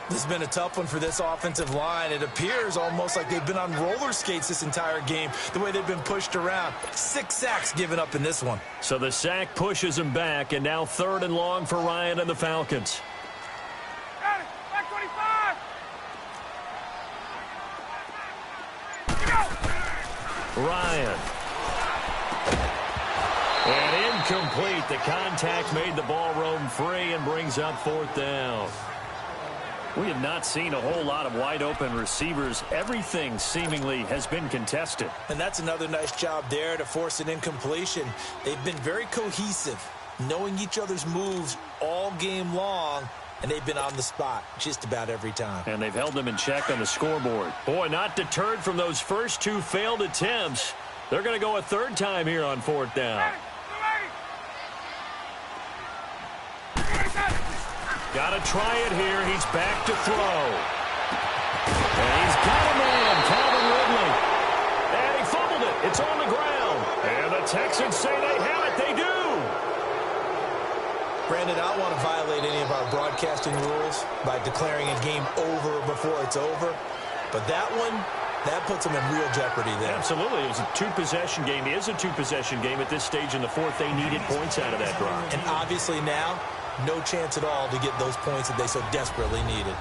This has been a tough one for this offensive line. It appears almost like they've been on roller skates this entire game, the way they've been pushed around. 6 sacks given up in this one. So the sack pushes him back, and now 3rd and long for Ryan and the Falcons. Back 25. Ryan. And incomplete. The contact made the ball roam free and brings up 4th down. We have not seen a whole lot of wide-open receivers. Everything seemingly has been contested. And that's another nice job there to force an incompletion. They've been very cohesive, knowing each other's moves all game long, and they've been on the spot just about every time. And they've held them in check on the scoreboard. Boy, not deterred from those first 2 failed attempts. They're going to go a 3rd time here on 4th down. Got to try it here. He's back to throw. And he's got a man, Calvin Ridley. And he fumbled it. It's on the ground. And the Texans say they have it. They do. Brandon, I don't want to violate any of our broadcasting rules by declaring a game over before it's over. But that one, that puts them in real jeopardy there. Absolutely. It was a 2-possession game. It is a 2-possession game at this stage in the 4th. They needed points out of that drive. And obviously now, no chance at all to get those points that they so desperately needed.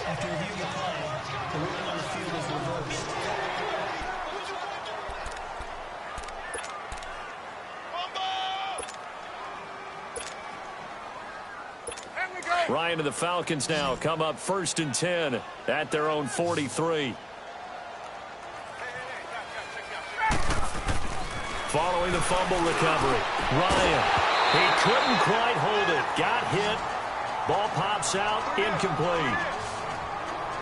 After review of the play, the ruling on the field is reversed. Ryan and the Falcons now come up 1st and 10 at their own 43. Following the fumble recovery, Ryan, he couldn't quite hold it. Got hit. Ball pops out, incomplete.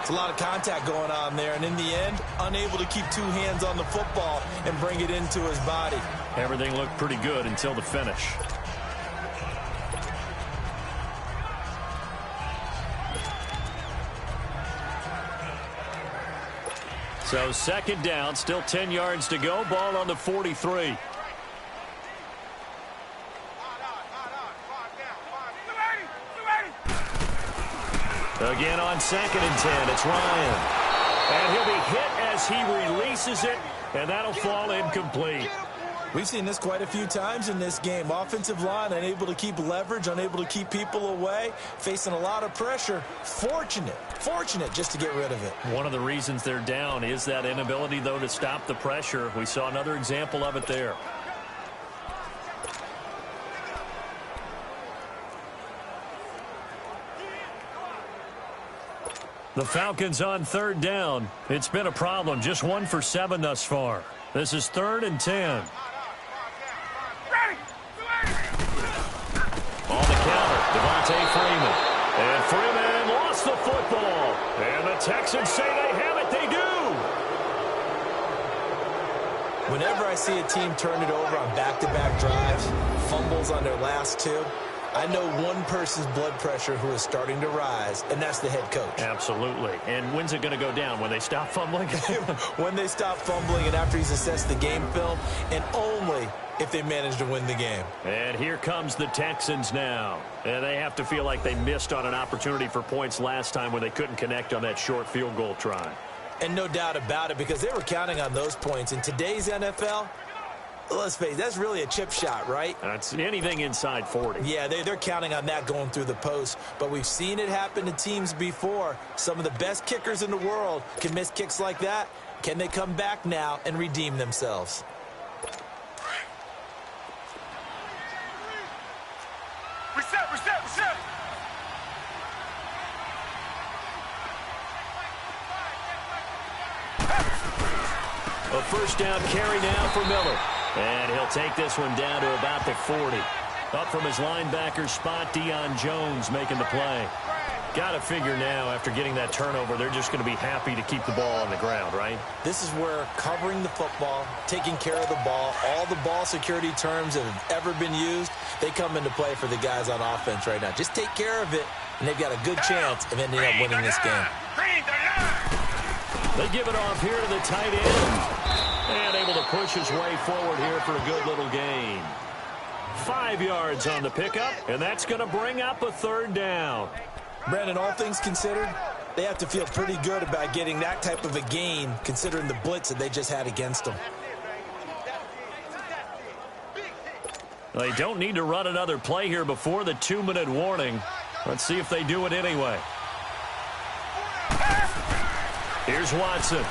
It's a lot of contact going on there, and in the end, unable to keep 2 hands on the football and bring it into his body. Everything looked pretty good until the finish. So 2nd down, still 10 yards to go. Ball on the 43. Again on 2nd and 10, it's Ryan. And he'll be hit as he releases it, and that'll fall incomplete. We've seen this quite a few times in this game. Offensive line unable to keep leverage, unable to keep people away, facing a lot of pressure. Fortunate just to get rid of it. One of the reasons they're down is that inability, though, to stop the pressure. We saw another example of it there. The Falcons on 3rd down. It's been a problem. Just 1 for 7 thus far. This is 3rd and 10. On the counter, Devontae Freeman. And Freeman lost the football. And the Texans say they have it. They do. Whenever I see a team turn it over on back-to-back drives, fumbles on their last 2, I know one person's blood pressure who is starting to rise, and that's the head coach. Absolutely. And when's it going to go down? When they stop fumbling? When they stop fumbling and after he's assessed the game film, and only if they manage to win the game. And here comes the Texans now. And they have to feel like they missed on an opportunity for points last time when they couldn't connect on that short field goal try. And no doubt about it, because they were counting on those points. In today's NFL, let's face it, that's really a chip shot, right? That's anything inside 40. Yeah, they're counting on that going through the post. But we've seen it happen to teams before. Some of the best kickers in the world can miss kicks like that. Can they come back now and redeem themselves? Reset, reset, reset. A first down carry now for Miller. And he'll take this one down to about the 40. Up from his linebacker spot, Deion Jones making the play. Got to figure now, after getting that turnover, they're just going to be happy to keep the ball on the ground, right? This is where covering the football, taking care of the ball, all the ball security terms that have ever been used, they come into play for the guys on offense right now. Just take care of it, and they've got a good chance of ending up winning this game. They give it off here to the tight end. And able to push his way forward here for a good little gain. 5 yards on the pickup, and that's going to bring up a third down. Brandon, all things considered, they have to feel pretty good about getting that type of a gain, considering the blitz that they just had against them. They don't need to run another play here before the 2-minute warning. Let's see if they do it anyway. Here's Watson.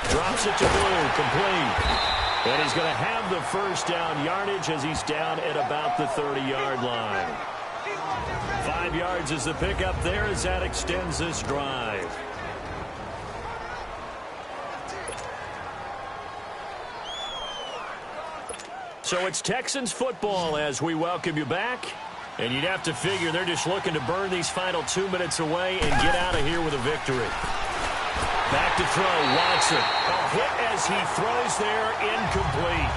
Drops it to Blue, complete. And he's going to have the first down yardage as he's down at about the 30-yard line. 5 yards is the pickup there as that extends this drive. So it's Texans football as we welcome you back. And you'd have to figure they're just looking to burn these final 2 minutes away and get out of here with a victory. Back to throw, Watson. A hit as he throws there, incomplete.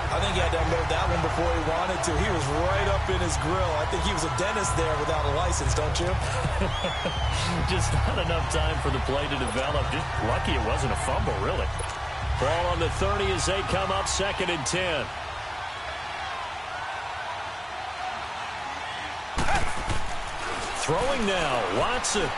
I think he had to unload that one before he wanted to. He was right up in his grill. I think he was a dentist there without a license, don't you? Just not enough time for the play to develop. Just lucky it wasn't a fumble, really. Ball on the 30 as they come up 2nd and 10. Throwing now, Watson.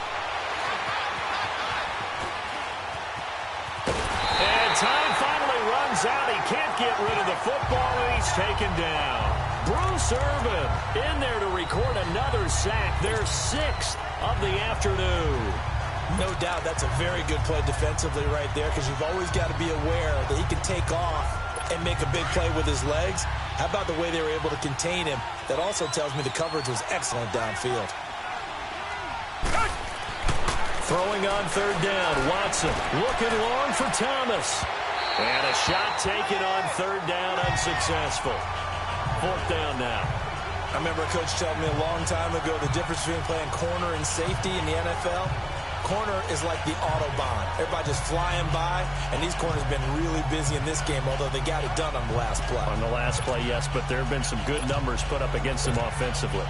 Time finally runs out. He can't get rid of the football, and he's taken down. Bruce Irvin in there to record another sack. Their 6th of the afternoon. No doubt that's a very good play defensively right there, because you've always got to be aware that he can take off and make a big play with his legs. How about the way they were able to contain him? That also tells me the coverage was excellent downfield. Throwing on 3rd down, Watson looking long for Thomas. And a shot taken on 3rd down, unsuccessful. 4th down now. I remember a coach telling me a long time ago the difference between playing corner and safety in the NFL. Corner is like the Autobahn. Everybody just flying by, and these corners have been really busy in this game, although they got it done on the last play. On the last play, yes, but there have been some good numbers put up against them offensively.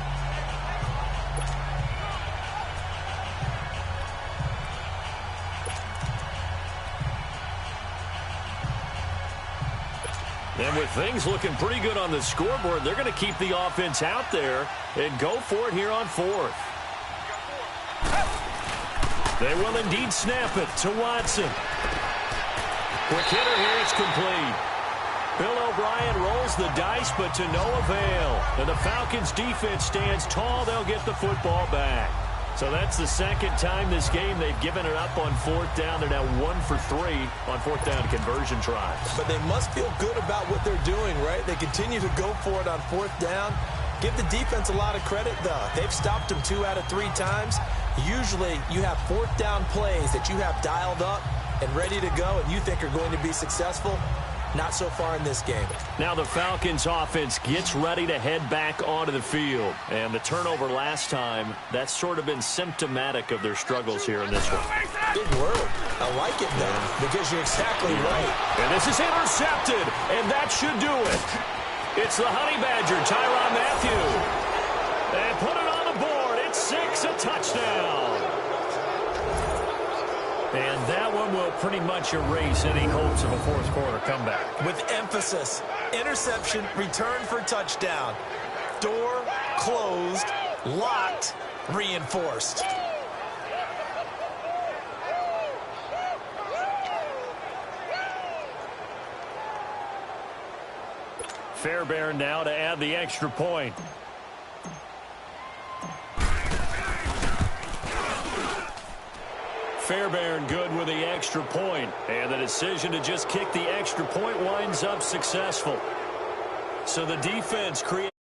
And with things looking pretty good on the scoreboard, they're going to keep the offense out there and go for it here on 4th. They will indeed snap it to Watson. Quick hitter here, it's complete. Bill O'Brien rolls the dice, but to no avail. And the Falcons defense stands tall. They'll get the football back. So that's the 2nd time this game they've given it up on 4th down. They're now 1 for 3 on 4th down conversion tries. But they must feel good about what they're doing, right? They continue to go for it on 4th down. Give the defense a lot of credit, though. They've stopped them 2 out of 3 times. Usually you have 4th down plays that you have dialed up and ready to go and you think are going to be successful. Not so far in this game. Now the Falcons offense gets ready to head back onto the field. And the turnover last time, that's sort of been symptomatic of their struggles here in this one. Big word. I like it, though, because you're exactly right. And this is intercepted, and that should do it. It's the Honey Badger, Tyrann Mathieu. And put it on the board. It's 6, a touchdown. And that one will pretty much erase any hopes of a fourth quarter comeback. With emphasis, interception, return for touchdown. Door closed, locked, reinforced. Fairbairn now to add the extra point. Fairbairn good with the extra point. And the decision to just kick the extra point winds up successful. So the defense creates